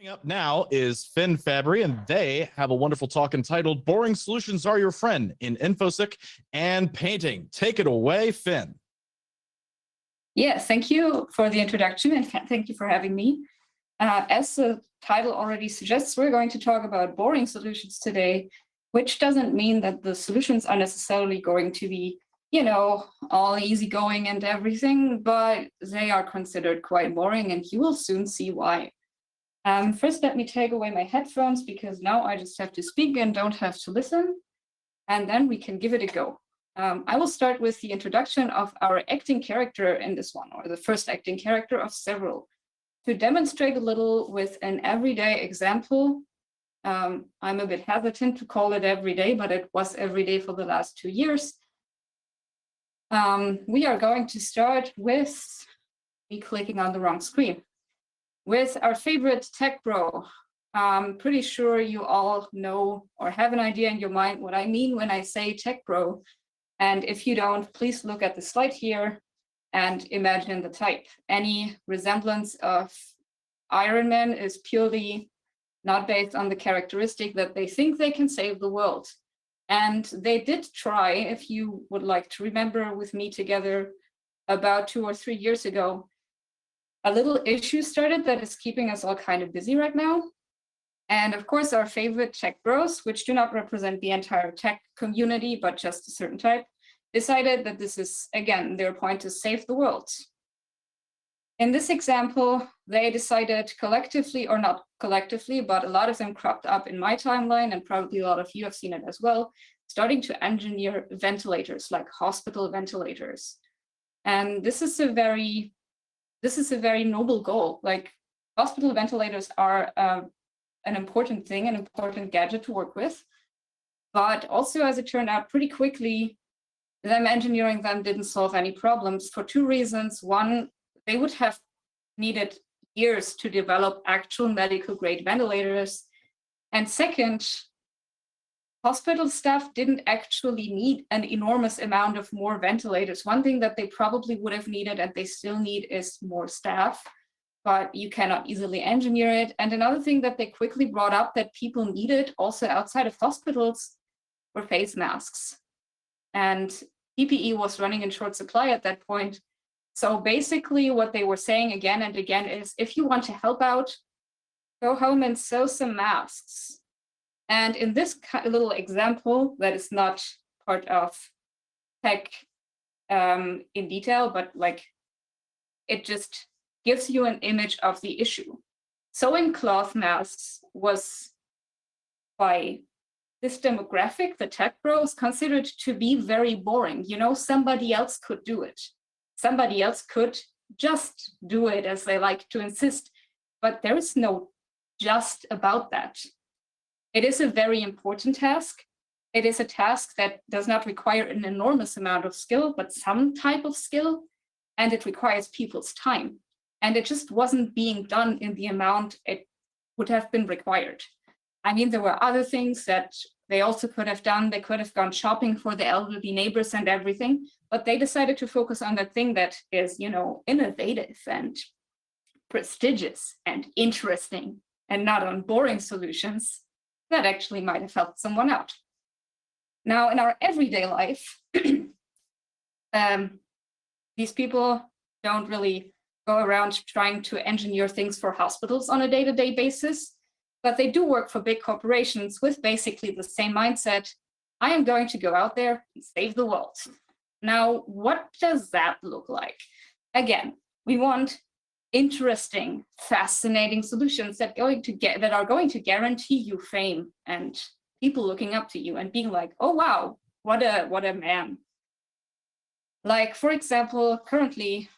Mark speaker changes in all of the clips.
Speaker 1: Coming up now is Fynn Fabry, and they have a wonderful talk entitled Boring Solutions Are Your Friend in Infosec and Painting. Take it away, Fynn.
Speaker 2: Yes, thank you for the introduction and thank you for having me. As the title already suggests, we're going to talk about boring solutions today, which doesn't mean that the solutions are necessarily going to be, all easygoing and everything, but they are considered quite boring, and you will soon see why. First, let me take away my headphones because now I just have to speak and don't have to listen, and then we can give it a go. I will start with the introduction of our acting character in this one, or the first acting character of several, to demonstrate a little with an everyday example. I'm a bit hesitant to call it everyday, but it was every day for the last 2 years. We are going to start with me clicking on the wrong screen. With our favorite tech bro. I'm pretty sure you all know or have an idea in your mind what I mean when I say tech bro. And if you don't, please look at the slide here and imagine the type. Any resemblance of Iron Man is purely not based on the characteristic that they think they can save the world. And they did try, if you would like to remember with me together, about 2 or 3 years ago. A little issue started that is keeping us all kind of busy right now. And of course, our favorite tech bros, which do not represent the entire tech community, but just a certain type, decided that this is, again, their point to save the world. In this example, they decided collectively, or not collectively, but a lot of them cropped up in my timeline, and probably a lot of you have seen it as well, starting to engineer ventilators, like hospital ventilators. And this is a very noble goal. Like, hospital ventilators are an important thing, an important gadget to work with. But also, as it turned out pretty quickly, them engineering them didn't solve any problems for 2 reasons. One, they would have needed years to develop actual medical grade ventilators. And second, hospital staff didn't actually need an enormous amount of more ventilators. One thing that they probably would have needed, and they still need, is more staff, but you cannot easily engineer it. And another thing that they quickly brought up that people needed also outside of hospitals were face masks. And PPE was running in short supply at that point. So basically what they were saying again and again is, if you want to help out, go home and sew some masks. And in this little example, that is not part of tech in detail, but like, it just gives you an image of the issue. Sewing cloth masks was, by this demographic, the tech bros, considered to be very boring. Somebody else could do it. Somebody else could just do it, as they like to insist. But there is no just about that. It is a very important task. It is a task that does not require an enormous amount of skill, but some type of skill, and it requires people's time. And it just wasn't being done in the amount it would have been required. I mean, there were other things that they also could have done. They could have gone shopping for the elderly neighbors and everything, but they decided to focus on the thing that is, innovative and prestigious and interesting, and not on boring solutions that actually might have helped someone out. Now, in our everyday life, these people don't really go around trying to engineer things for hospitals on a day-to-day basis, but they do work for big corporations with basically the same mindset. I am going to go out there and save the world. Now, what does that look like? Again, we want interesting, fascinating solutions that are going to guarantee you fame and people looking up to you and being like, oh wow, what a man. Like, for example, currently,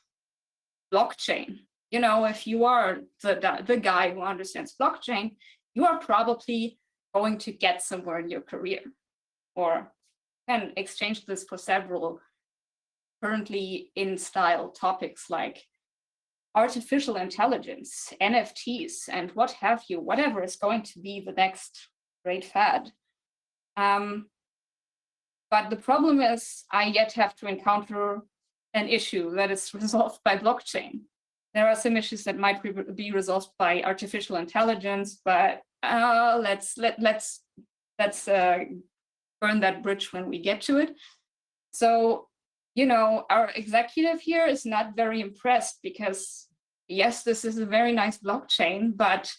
Speaker 2: blockchain. If you are the guy who understands blockchain, you are probably going to get somewhere in your career, or can exchange this for several currently in style topics like artificial intelligence, NFTs, and what have you, whatever is going to be the next great fad. But the problem is, I yet have to encounter an issue that is resolved by blockchain. There are some issues that might be resolved by artificial intelligence, but let's burn that bridge when we get to it. So, our executive here is not very impressed because, yes, this is a very nice blockchain, but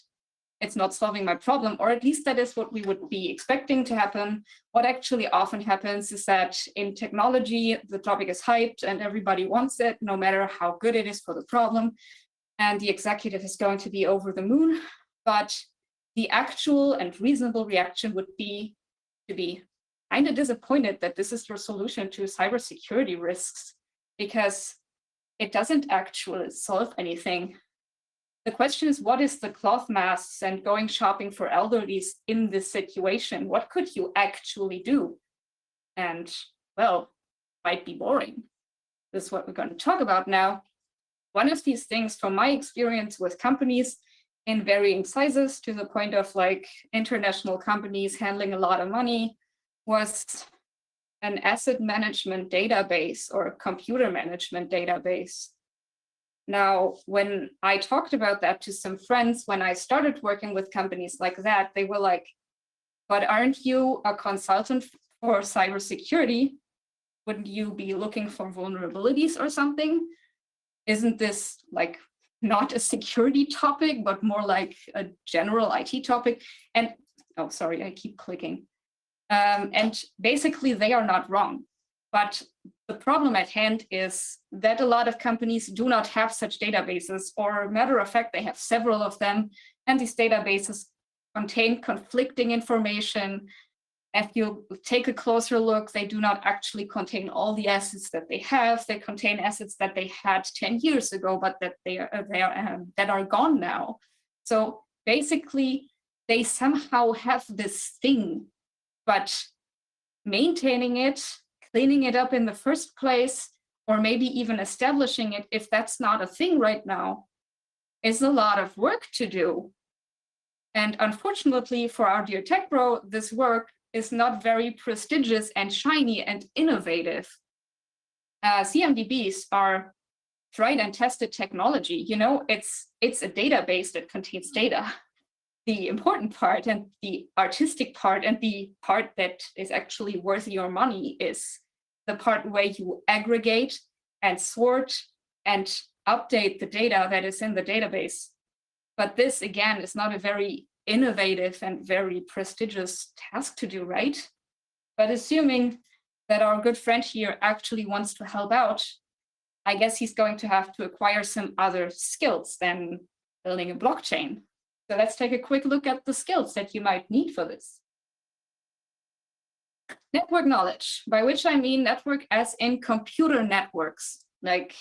Speaker 2: it's not solving my problem, or at least that is what we would be expecting to happen. What actually often happens is that in technology, the topic is hyped and everybody wants it, no matter how good it is for the problem. And the executive is going to be over the moon. But the actual and reasonable reaction would be to be kind of disappointed that this is your solution to cybersecurity risks, because it doesn't actually solve anything. The question is, what is the cloth masks and going shopping for elderlies in this situation? What could you actually do? And, well, might be boring. This is what we're going to talk about now. One of these things, from my experience with companies in varying sizes to the point of like international companies handling a lot of money, was an asset management database or a computer management database. Now, when I talked about that to some friends, when I started working with companies like that, they were like, but aren't you a consultant for cybersecurity? Wouldn't you be looking for vulnerabilities or something? Isn't this like not a security topic, but more like a general IT topic? And, oh, sorry, I keep clicking. And basically they are not wrong. But the problem at hand is that a lot of companies do not have such databases, or matter of fact, they have several of them, and these databases contain conflicting information. If you take a closer look, they do not actually contain all the assets that they have. They contain assets that they had 10 years ago, but that that are gone now. So basically, they somehow have this thing, but maintaining it, cleaning it up in the first place, or maybe even establishing it, if that's not a thing right now, is a lot of work to do. And unfortunately for our dear tech bro, this work is not very prestigious and shiny and innovative. CMDBs are tried and tested technology. It's a database that contains data. The important part and the artistic part and the part that is actually worth your money is the part where you aggregate and sort and update the data that is in the database. But this, again, is not a very innovative and very prestigious task to do, right? But assuming that our good friend here actually wants to help out, I guess he's going to have to acquire some other skills than building a blockchain. So let's take a quick look at the skills that you might need for this. Network knowledge, by which I mean network as in computer networks. Like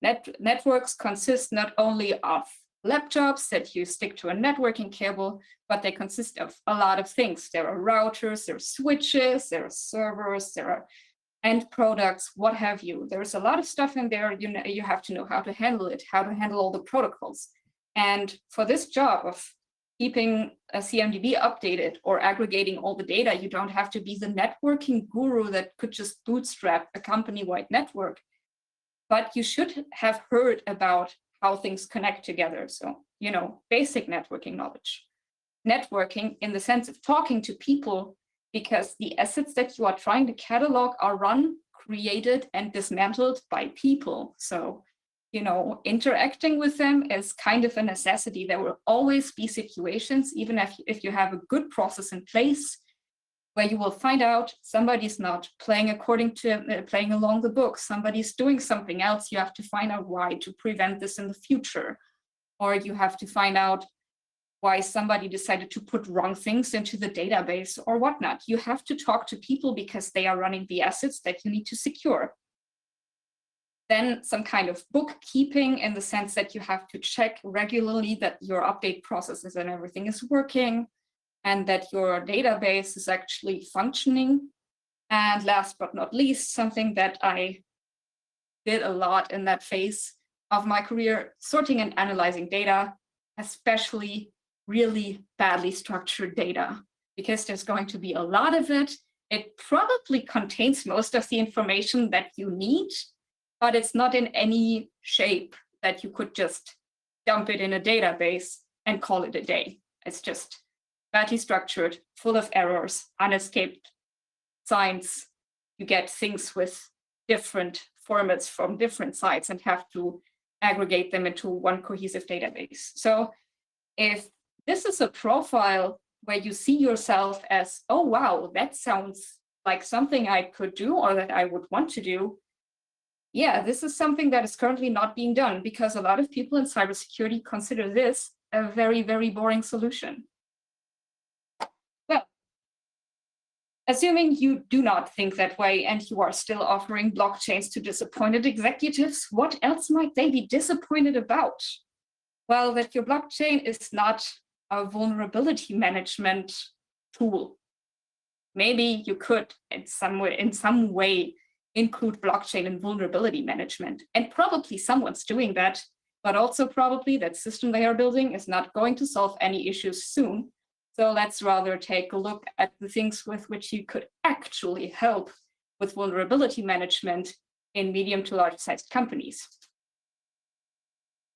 Speaker 2: networks consist not only of laptops that you stick to a networking cable, but they consist of a lot of things. There are routers, there are switches, there are servers, there are end products, what have you. There's a lot of stuff in there. You have to know how to handle it, how to handle all the protocols. And for this job of keeping a CMDB updated or aggregating all the data, you don't have to be the networking guru that could just bootstrap a company-wide network, but you should have heard about how things connect together. So, basic networking knowledge. Networking in the sense of talking to people, because the assets that you are trying to catalog are run, created, and dismantled by people. So, interacting with them is kind of a necessity. There will always be situations, even if you have a good process in place, where you will find out somebody's not playing playing along the book. Somebody's doing something else. You have to find out why to prevent this in the future. Or you have to find out why somebody decided to put wrong things into the database or whatnot. You have to talk to people because they are running the assets that you need to secure. Then some kind of bookkeeping, in the sense that you have to check regularly that your update processes and everything is working, and that your database is actually functioning. And last but not least, something that I did a lot in that phase of my career, sorting and analyzing data, especially really badly structured data, because there's going to be a lot of it. It probably contains most of the information that you need, but it's not in any shape that you could just dump it in a database and call it a day. It's just badly structured, full of errors, unescaped signs. You get things with different formats from different sites and have to aggregate them into one cohesive database. So if this is a profile where you see yourself as, oh, wow, that sounds like something I could do or that I would want to do, yeah, this is something that is currently not being done because a lot of people in cybersecurity consider this a very, very boring solution. Well, assuming you do not think that way and you are still offering blockchains to disappointed executives, what else might they be disappointed about? Well, that your blockchain is not a vulnerability management tool. Maybe you could in some way include blockchain in vulnerability management. And probably someone's doing that, but also probably that system they are building is not going to solve any issues soon. So let's rather take a look at the things with which you could actually help with vulnerability management in medium to large sized companies.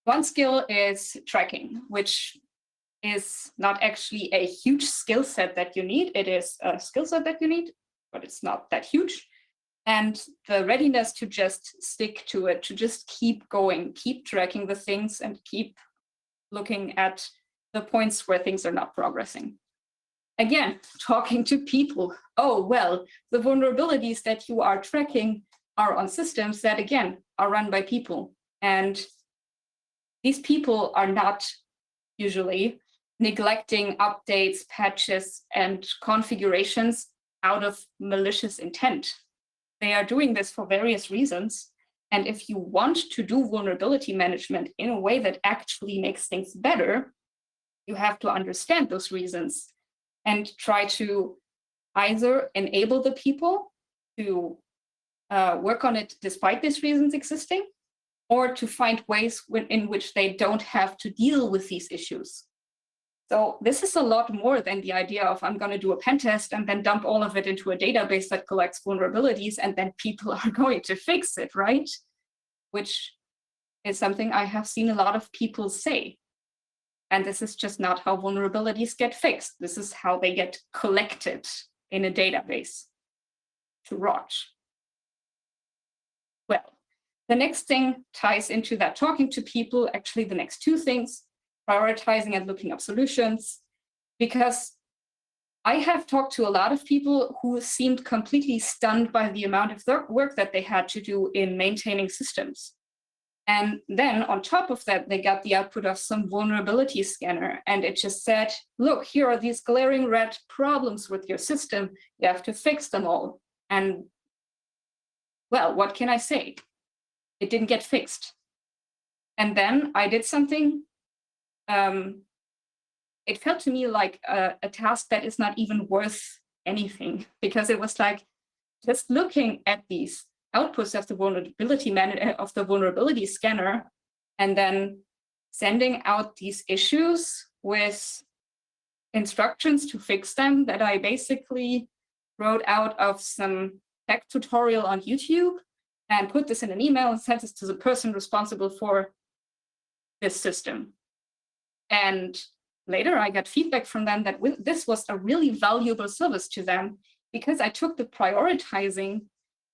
Speaker 2: One skill is tracking, which is not actually a huge skill set that you need. It is a skill set that you need, but it's not that huge. And the readiness to just stick to it, to just keep going, keep tracking the things and keep looking at the points where things are not progressing. Again, talking to people. Oh, well, the vulnerabilities that you are tracking are on systems that, again, are run by people. And these people are not usually neglecting updates, patches, and configurations out of malicious intent. They are doing this for various reasons. And if you want to do vulnerability management in a way that actually makes things better, you have to understand those reasons and try to either enable the people to work on it despite these reasons existing, or to find ways in which they don't have to deal with these issues. So this is a lot more than the idea of I'm going to do a pen test and then dump all of it into a database that collects vulnerabilities and then people are going to fix it, right? Which is something I have seen a lot of people say. And this is just not how vulnerabilities get fixed. This is how they get collected in a database to rot. Well, the next thing ties into that talking to people, actually the next two things, prioritizing and looking up solutions, because I have talked to a lot of people who seemed completely stunned by the amount of work that they had to do in maintaining systems. And then on top of that, they got the output of some vulnerability scanner, and it just said, look, here are these glaring red problems with your system. You have to fix them all. And well, what can I say? It didn't get fixed. And then I did something. It felt to me like a task that is not even worth anything, because it was like just looking at these outputs of the vulnerability scanner and then sending out these issues with instructions to fix them that I basically wrote out of some tech tutorial on YouTube and put this in an email and sent this to the person responsible for this system. And later I got feedback from them that this was a really valuable service to them, because I took the prioritizing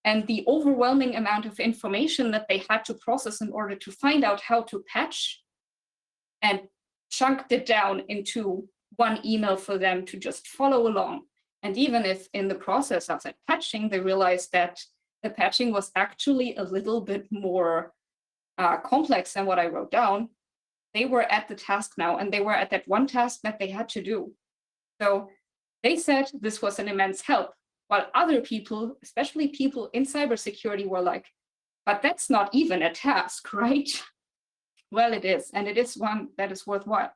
Speaker 2: and the overwhelming amount of information that they had to process in order to find out how to patch and chunked it down into one email for them to just follow along. And even if in the process of that patching, they realized that the patching was actually a little bit more complex than what I wrote down, they were at the task now, and they were at that one task that they had to do. So they said this was an immense help, while other people, especially people in cybersecurity, were like, but that's not even a task, right? Well, it is, and it is one that is worthwhile.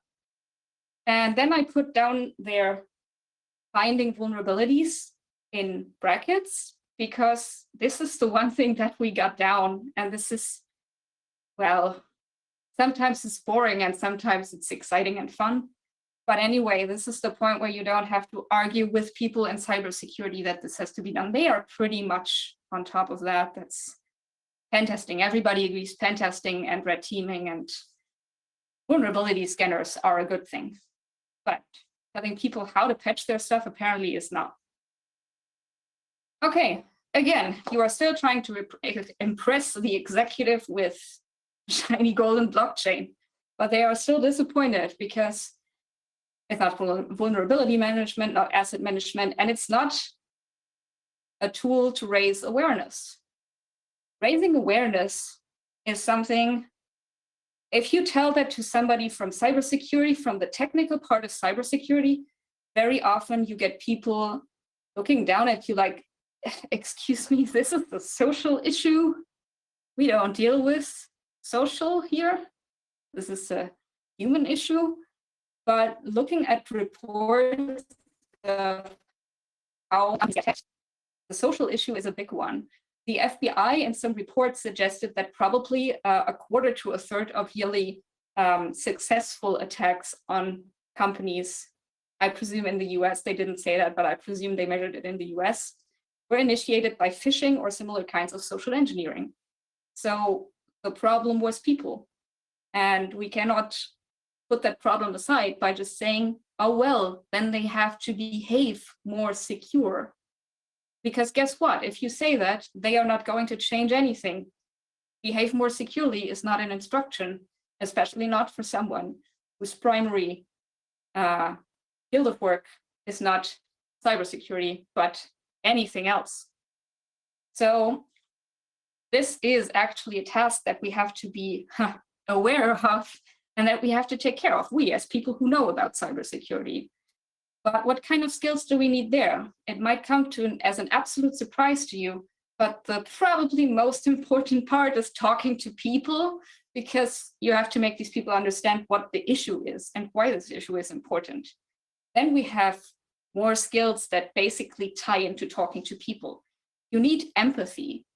Speaker 2: And then I put down there finding vulnerabilities in brackets, because this is the one thing that we got down. And this is, well, sometimes it's boring and sometimes it's exciting and fun. But anyway, this is the point where you don't have to argue with people in cybersecurity that this has to be done. They are pretty much on top of that. That's pen testing. Everybody agrees pen testing and red teaming and vulnerability scanners are a good thing. But telling people how to patch their stuff apparently is not. Okay, again, you are still trying to impress the executive with shiny golden blockchain, but they are still disappointed because it's not vulnerability management, not asset management, and it's not a tool to raise awareness. Raising awareness is something, if you tell that to somebody from cybersecurity, from the technical part of cybersecurity, very often you get people looking down at you like, excuse me, this is the social issue. We don't deal with social here. This is a human issue. But looking at reports of how the social issue is a big one. The FBI in some reports suggested that probably a quarter to a third of yearly successful attacks on companies, I presume in the US, they didn't say that, but I presume they measured it in the US, were initiated by phishing or similar kinds of social engineering. So the problem was people. And we cannot put that problem aside by just saying, oh, well, then they have to behave more secure. Because guess what? If you say that, they are not going to change anything. Behave more securely is not an instruction, especially not for someone whose primary field of work is not cybersecurity, but anything else. So this is actually a task that we have to be aware of and that we have to take care of, we as people who know about cybersecurity. But what kind of skills do we need there? It might come to as an absolute surprise to you, but the probably most important part is talking to people, because you have to make these people understand what the issue is and why this issue is important. Then we have more skills that basically tie into talking to people. You need empathy.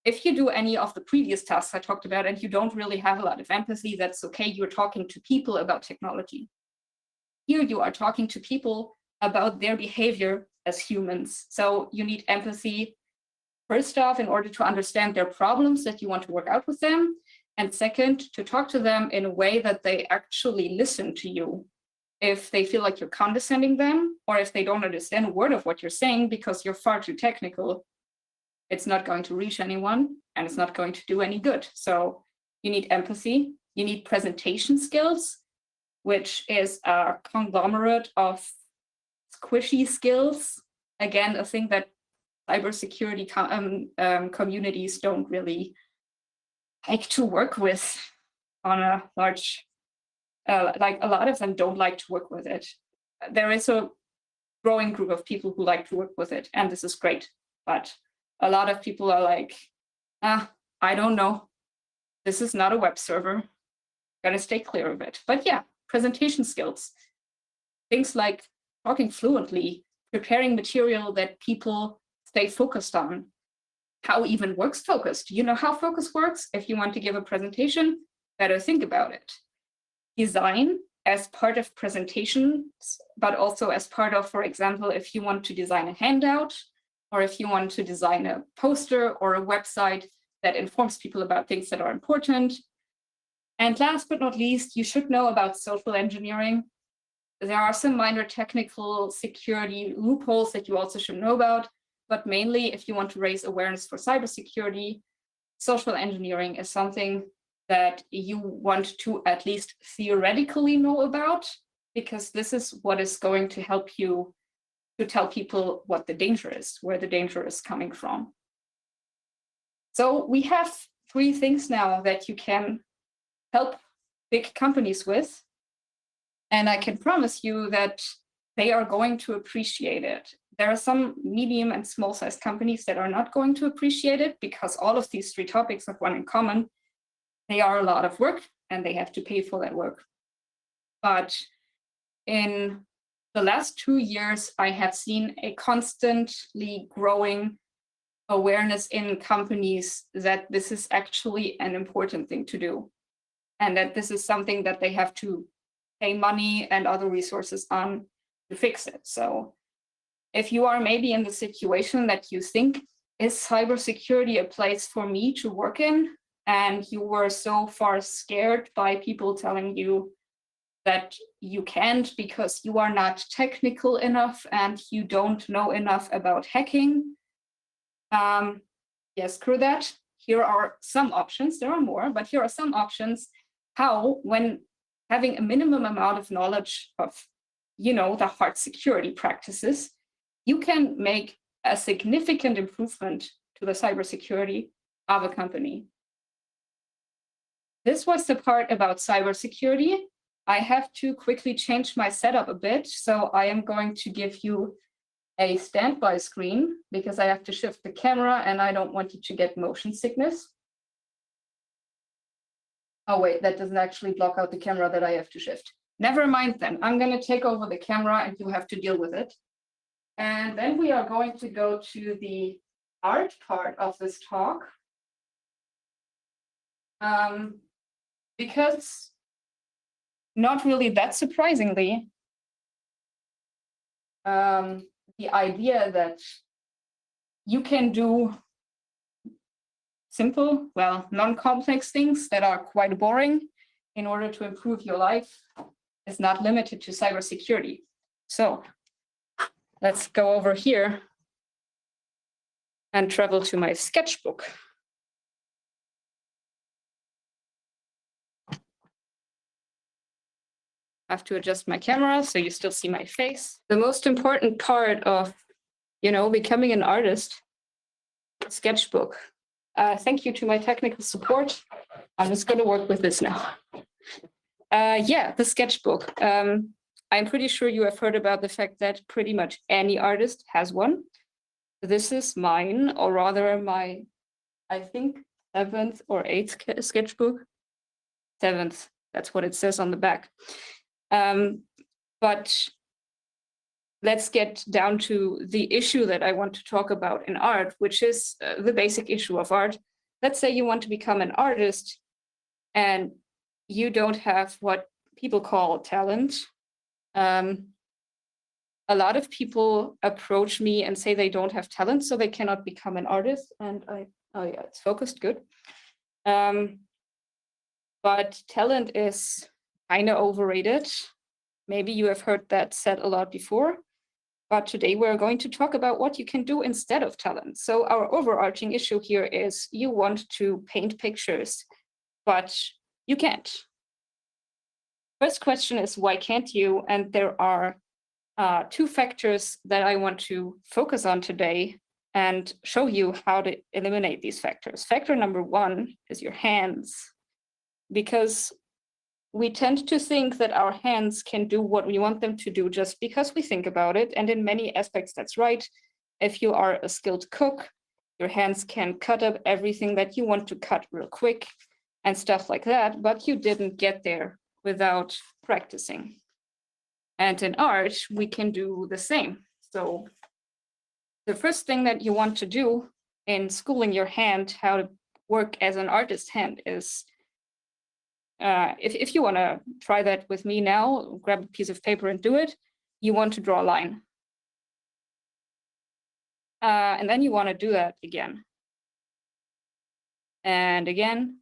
Speaker 2: If you do any of the previous tasks I talked about and you don't really have a lot of empathy, that's okay. You're talking to people about technology. Here you are talking to people about their behavior as humans. So you need empathy, first off, in order to understand their problems that you want to work out with them. And second, to talk to them in a way that they actually listen to you. If they feel like you're condescending them, or if they don't understand a word of what you're saying because you're far too technical, it's not going to reach anyone and it's not going to do any good. So you need empathy, you need presentation skills, which is a conglomerate of squishy skills. Again, a thing that cybersecurity communities don't really like to work with on a large, like a lot of them don't like to work with it. There is a growing group of people who like to work with it, and this is great. But a lot of people are like, I don't know. This is not a web server. Gotta stay clear of it. But yeah, presentation skills. Things like talking fluently, preparing material that people stay focused on. How even works focus? Do you know how focus works? If you want to give a presentation, better think about it. Design as part of presentations, but also as part of, for example, if you want to design a handout, or if you want to design a poster or a website that informs people about things that are important. And last but not least, you should know about social engineering. There are some minor technical security loopholes that you also should know about, but mainly if you want to raise awareness for cybersecurity, social engineering is something that you want to at least theoretically know about, because this is what is going to help you to tell people what the danger is, where the danger is coming from. So we have 3 things now that you can help big companies with. And I can promise you that they are going to appreciate it. There are some medium and small-sized companies that are not going to appreciate it, because all of these 3 topics have one in common. They are a lot of work and they have to pay for that work. But in the last 2 years, I have seen a constantly growing awareness in companies that this is actually an important thing to do, and that this is something that they have to pay money and other resources on to fix it. So if you are maybe in the situation that you think is cybersecurity a place for me to work in? And you were so far scared by people telling you that you can't because you are not technical enough and you don't know enough about hacking. Yes, screw that. Here are some options. There are more, but here are some options how, when having a minimum amount of knowledge of, the hard security practices, you can make a significant improvement to the cybersecurity of a company. This was the part about cybersecurity. I have to quickly change my setup a bit. So I am going to give you a standby screen because I have to shift the camera and I don't want you to get motion sickness. Oh wait, that doesn't actually block out the camera that I have to shift. Never mind then, I'm going to take over the camera and you have to deal with it. And then we are going to go to the art part of this talk. Because not really that surprisingly, the idea that you can do simple, well, non-complex things that are quite boring in order to improve your life is not limited to cybersecurity. So let's go over here and travel to my sketchbook. I have to adjust my camera so you still see my face. The most important part of, becoming an artist, sketchbook. Thank you to my technical support. I'm just going to work with this now. Yeah, the sketchbook. I'm pretty sure you have heard about the fact that pretty much any artist has one. This is mine, or rather my, I think, 7th or 8th sketchbook. 7th, that's what it says on the back. But let's get down to the issue that I want to talk about in art, which is the basic issue of art. Let's say you want to become an artist and you don't have what people call talent. A lot of people approach me and say they don't have talent, so they cannot become an artist. And oh yeah, it's focused, good. But talent is kind of overrated. Maybe you have heard that said a lot before, but today we're going to talk about what you can do instead of talent. So our overarching issue here is you want to paint pictures, but you can't. First question is, why can't you? And there are 2 factors that I want to focus on today and show you how to eliminate these factors. Factor number 1 is your hands, because we tend to think that our hands can do what we want them to do just because we think about it. And in many aspects, that's right. If you are a skilled cook, your hands can cut up everything that you want to cut real quick and stuff like that, but you didn't get there without practicing. And in art, we can do the same. So the first thing that you want to do in schooling your hand how to work as an artist hand is, if you want to try that with me now, grab a piece of paper and do it, you want to draw a line. And then you want to do that again. And again.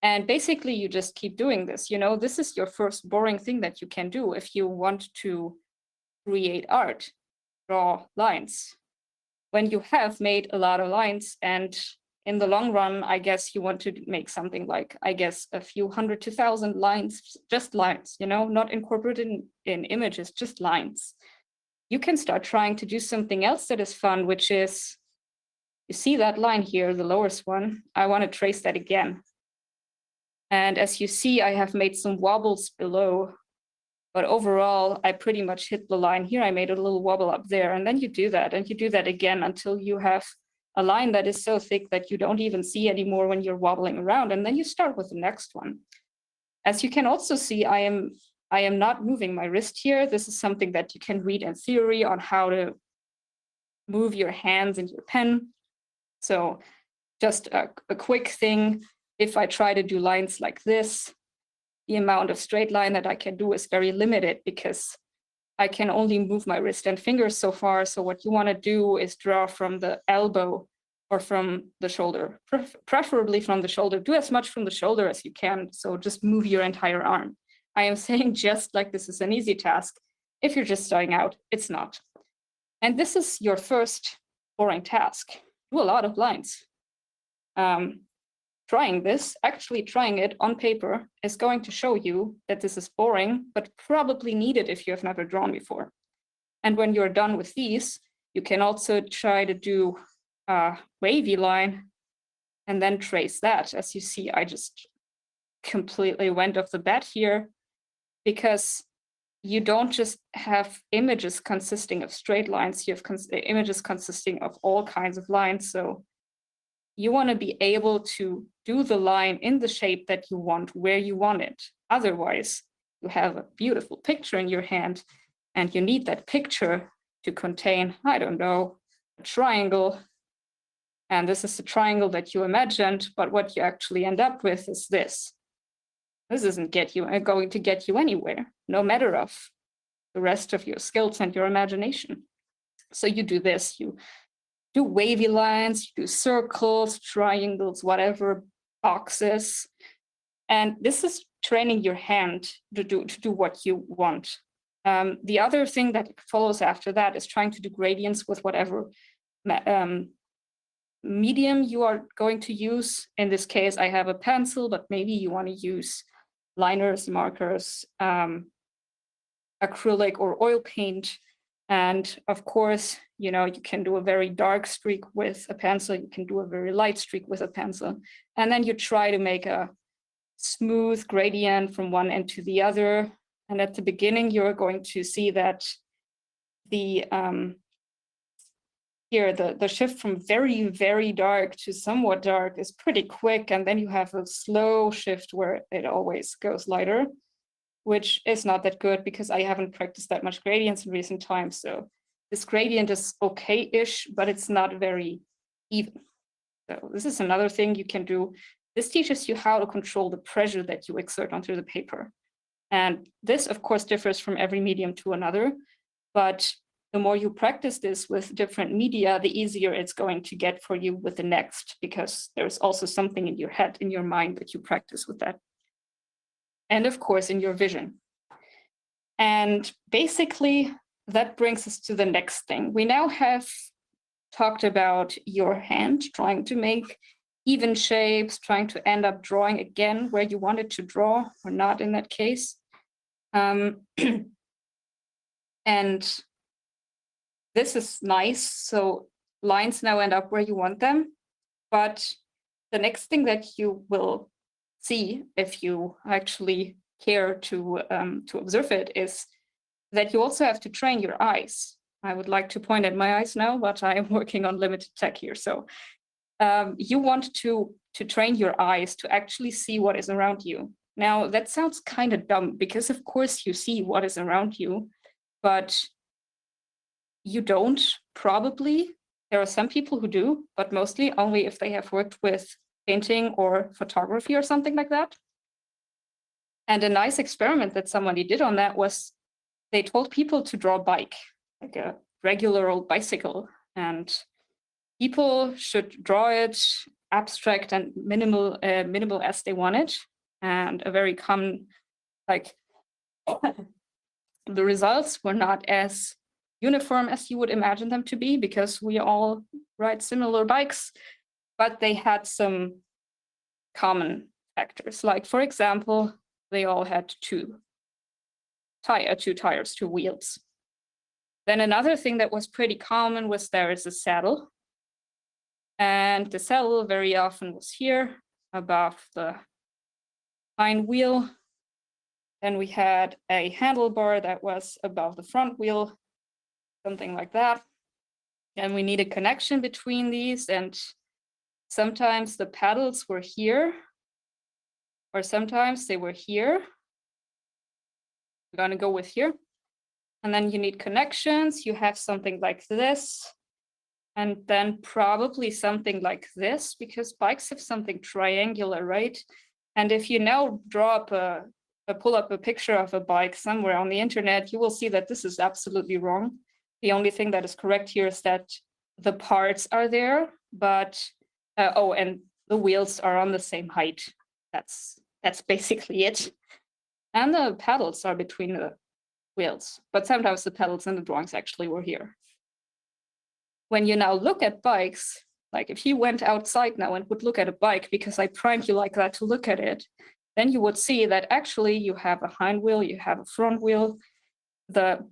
Speaker 2: And basically, you just keep doing this. This is your first boring thing that you can do if you want to create art, draw lines. When you have made a lot of lines, and in the long run, I guess you want to make something like, I guess, a few 100 to 1,000 lines, just lines, not incorporated in images, just lines. You can start trying to do something else that is fun, which is, you see that line here, the lowest one, I want to trace that again. And as you see, I have made some wobbles below, but overall, I pretty much hit the line here. I made a little wobble up there, and then you do that, and you do that again until you have a line that is so thick that you don't even see anymore when you're wobbling around, and then you start with the next one. As you can also see, I am not moving my wrist here. This is something that you can read in theory on how to move your hands and your pen. So just a quick thing. If I try to do lines like this, the amount of straight line that I can do is very limited because I can only move my wrist and fingers so far. So what you want to do is draw from the elbow or from the shoulder, preferably from the shoulder. Do as much from the shoulder as you can. So just move your entire arm. I am saying just like this is an easy task. If you're just starting out, it's not. And this is your first boring task. Do a lot of lines. Actually trying it on paper is going to show you that this is boring, but probably needed if you have never drawn before. And when you're done with these, you can also try to do a wavy line and then trace that. As you see, I just completely went off the bat here because you don't just have images consisting of straight lines, you have images consisting of all kinds of lines. So you want to be able to do the line in the shape that you want, where you want it. Otherwise, you have a beautiful picture in your hand and you need that picture to contain, I don't know, a triangle. And this is the triangle that you imagined, but what you actually end up with is this. This isn't going to get you anywhere, no matter of the rest of your skills and your imagination. So you do this, you do wavy lines, you do circles, triangles, whatever, boxes. And this is training your hand to do what you want. The other thing that follows after that is trying to do gradients with whatever medium you are going to use. In this case, I have a pencil, but maybe you want to use liners, markers, acrylic or oil paint. And of course, you can do a very dark streak with a pencil, you can do a very light streak with a pencil. And then you try to make a smooth gradient from one end to the other. And at the beginning, you're going to see that the shift from very, very dark to somewhat dark is pretty quick. And then you have a slow shift where it always goes lighter, which is not that good because I haven't practiced that much gradients in recent times. So this gradient is okay-ish, but it's not very even. So this is another thing you can do. This teaches you how to control the pressure that you exert onto the paper. And this, of course, differs from every medium to another. But the more you practice this with different media, the easier it's going to get for you with the next, because there's also something in your head, in your mind that you practice with that. And of course, in your vision. And basically, that brings us to the next thing. We now have talked about your hand, trying to make even shapes, trying to end up drawing again where you wanted to draw, or not in that case. And this is nice. So lines now end up where you want them. But the next thing that you will see, if you actually care to observe it, is that you also have to train your eyes. I would like to point at my eyes now, but I am working on limited tech here. So you want to train your eyes to actually see what is around you. Now, that sounds kind of dumb because, of course, you see what is around you, but you don't probably. There are some people who do, but mostly only if they have worked with painting or photography or something like that. And a nice experiment that somebody did on that was they told people to draw a bike, like a regular old bicycle, and people should draw it abstract and minimal as they want it. And a very common, like, the results were not as uniform as you would imagine them to be, because we all ride similar bikes, but they had some common factors. Like, for example, they all had two tires, two wheels. Then another thing that was pretty common was there is a saddle. And the saddle very often was here above the hind wheel. Then we had a handlebar that was above the front wheel, something like that. And we need a connection between these. And sometimes the pedals were here, or sometimes they were here. We're going to go with here. And then you need connections. You have something like this. And then probably something like this, because bikes have something triangular, right? And if you now draw up a pull up a picture of a bike somewhere on the internet, you will see that this is absolutely wrong. The only thing that is correct here is that the parts are there, but and the wheels are on the same height. That's basically it. And the pedals are between the wheels, but sometimes the pedals in the drawings actually were here. When you now look at bikes, like if you went outside now and would look at a bike, because I primed you like that to look at it, then you would see that actually you have a hind wheel, you have a front wheel. The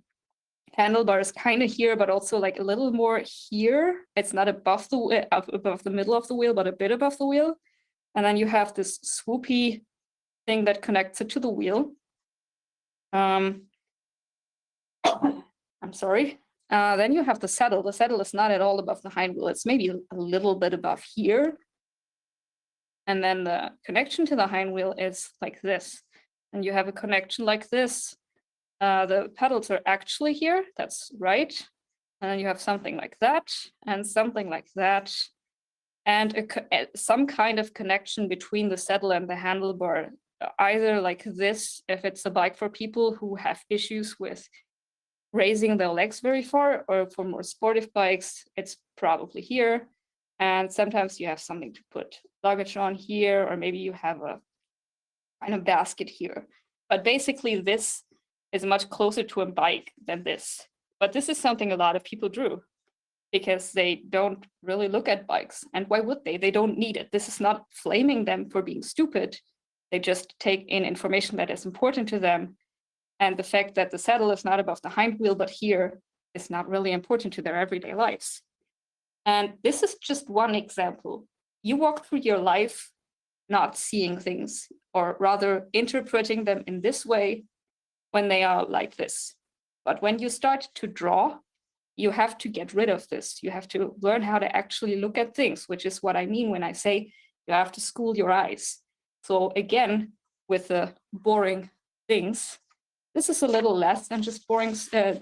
Speaker 2: handlebar is kind of here, but also like a little more here. It's not above the middle of the wheel, but a bit above the wheel. And then you have this swoopy thing that connects it to the wheel. I'm sorry. Then you have the saddle. The saddle is not at all above the hind wheel. It's maybe a little bit above here. And then the connection to the hind wheel is like this. And you have a connection like this. The pedals are actually here. That's right. And then you have something like that and something like that. And some kind of connection between the saddle and the handlebar, either like this, if it's a bike for people who have issues with raising their legs very far, or for more sportive bikes, it's probably here. And sometimes you have something to put luggage on here, or maybe you have a kind of basket here. But basically this is much closer to a bike than this. But this is something a lot of people drew because they don't really look at bikes. And why would they? They don't need it. This is not flaming them for being stupid. They just take in information that is important to them. And the fact that the saddle is not above the hind wheel, but here, is not really important to their everyday lives. And this is just one example. You walk through your life not seeing things, or rather interpreting them in this way when they are like this. But when you start to draw, you have to get rid of this. You have to learn how to actually look at things, which is what I mean when I say you have to school your eyes. So again, with the boring things, this is a little less than just boring, a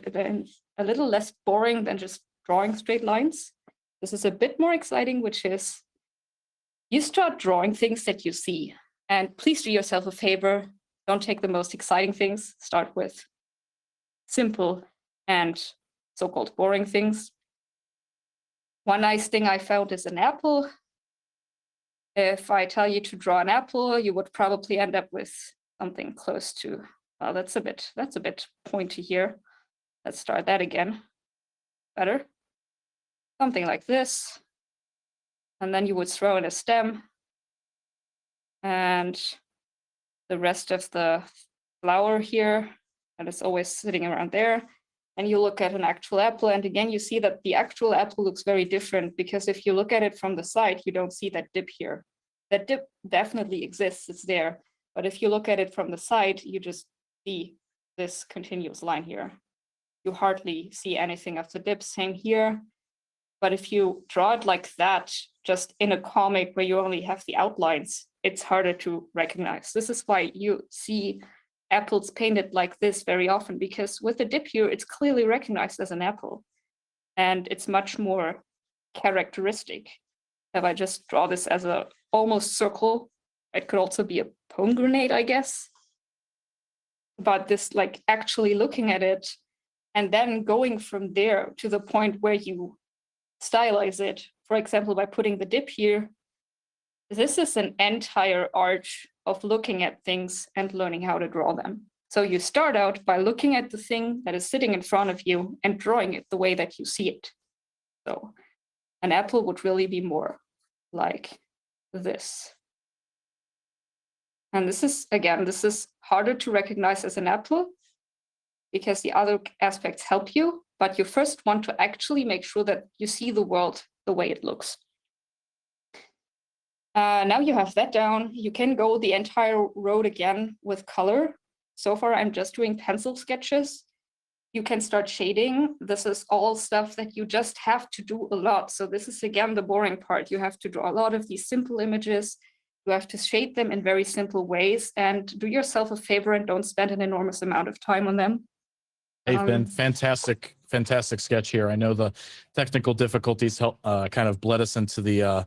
Speaker 2: little less boring than just drawing straight lines. This is a bit more exciting, which is you start drawing things that you see. And please do yourself a favor. Don't take the most exciting things. Start with simple and so-called boring things. One nice thing I found is an apple. If I tell you to draw an apple, you would probably end up with something close to, well, that's a bit pointy here. Let's start that again. Better. Something like this. And then you would throw in a stem. And the rest of the flower here, that is always sitting around there. And you look at an actual apple, and again, you see that the actual apple looks very different, because if you look at it from the side, you don't see that dip here. That dip definitely exists, it's there. But if you look at it from the side, you just see this continuous line here. You hardly see anything of the dip, same here. But if you draw it like that, just in a comic where you only have the outlines, it's harder to recognize. This is why you see apples painted like this very often, because with the dip here, it's clearly recognized as an apple. And it's much more characteristic. If I just draw this as a almost circle, it could also be a pomegranate, I guess. But this, like, actually looking at it and then going from there to the point where you stylize it, for example, by putting the dip here, this is an entire arch of looking at things and learning how to draw them. So you start out by looking at the thing that is sitting in front of you and drawing it the way that you see it. So an apple would really be more like this. And this is, again, this is harder to recognize as an apple because the other aspects help you, but you first want to actually make sure that you see the world the way it looks. Now you have that down, you can go the entire road again with color. So far, I'm just doing pencil sketches. You can start shading. This is all stuff that you just have to do a lot. So this is, again, the boring part. You have to draw a lot of these simple images. You have to shade them in very simple ways, and do yourself a favor and don't spend an enormous amount of time on them.
Speaker 1: Hey, Fynn, fantastic sketch here. I know the technical difficulties kind of bled us into the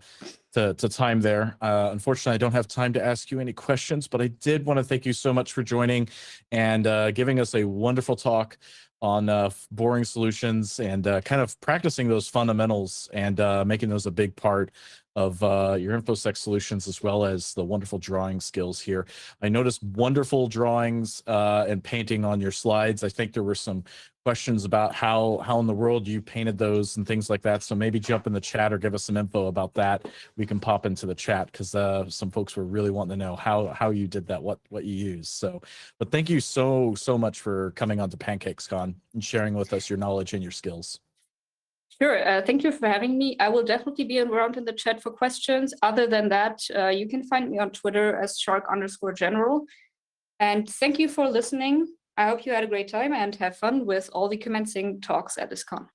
Speaker 1: to time there. Unfortunately, I don't have time to ask you any questions, but I did want to thank you so much for joining and giving us a wonderful talk on boring solutions and kind of practicing those fundamentals and making those a big part of your Infosec solutions, as well as the wonderful drawing skills here. I noticed wonderful drawings and painting on your slides. I think there were some questions about how in the world you painted those and things like that. So maybe jump in the chat or give us some info about that. We can pop into the chat because some folks were really wanting to know how you did that, what you used. So, but thank you so much for coming on to PancakesCon and sharing with us your knowledge and your skills.
Speaker 2: Sure. Thank you for having me. I will definitely be around in the chat for questions. Other than that, you can find me on Twitter as shark_general. And thank you for listening. I hope you had a great time and have fun with all the commencing talks at this con.